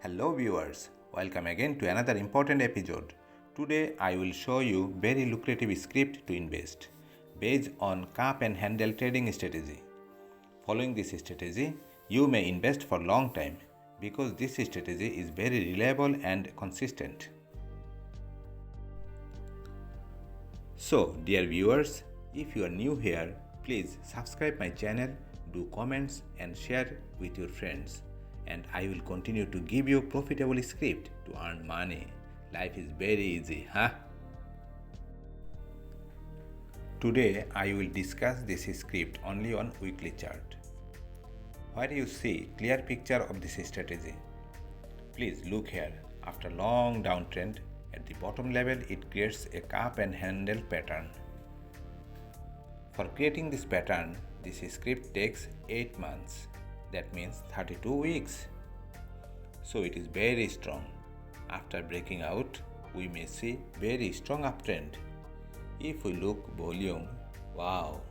Hello viewers, welcome again to another important episode. Today I will show you very lucrative script to invest based on cup and handle trading strategy. Following this strategy, you may invest for long time because this strategy is very reliable and consistent. So dear viewers, if you are new here, please subscribe my channel, do comments and share with your friends. And I will continue to give you profitable script to earn money. Life is very easy, huh? Today I will discuss this script only on weekly chart, where you see clear picture of this strategy. Please look here. After long downtrend, at the bottom level it creates a cup and handle pattern. For creating this pattern, this script takes 8 months. That means 32 weeks. So it is very strong. After breaking out, we may see very strong uptrend. If we look volume, wow,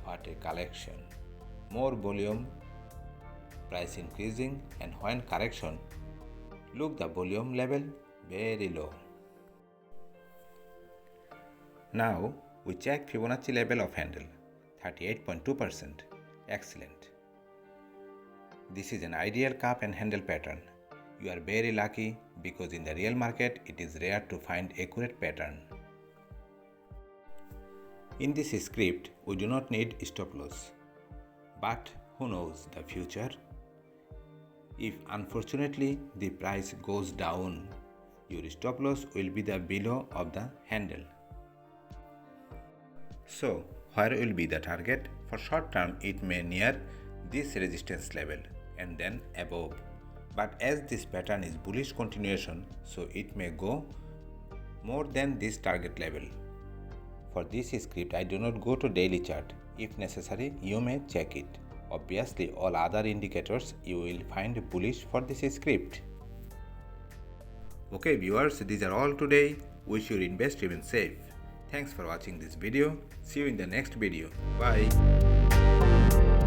what a collection. More volume, price increasing, and when correction, look the volume level very low. Now we check Fibonacci level of handle, 38.2%. Excellent. This is an ideal cup and handle pattern. You are very lucky because in the real market it is rare to find accurate pattern. In this script, we do not need stop loss. But who knows the future? If unfortunately the price goes down, your stop loss will be the below of the handle. So, where will be the target? For short term, it may near this resistance level and then above. But as this pattern is bullish continuation, so it may go more than this target level. For this script, I do not go to daily chart. If necessary, you may check it. Obviously, all other indicators you will find bullish for this script. Okay viewers, these are all today. Wish your invest remain safe. Thanks for watching this video. See you in the next video. Bye.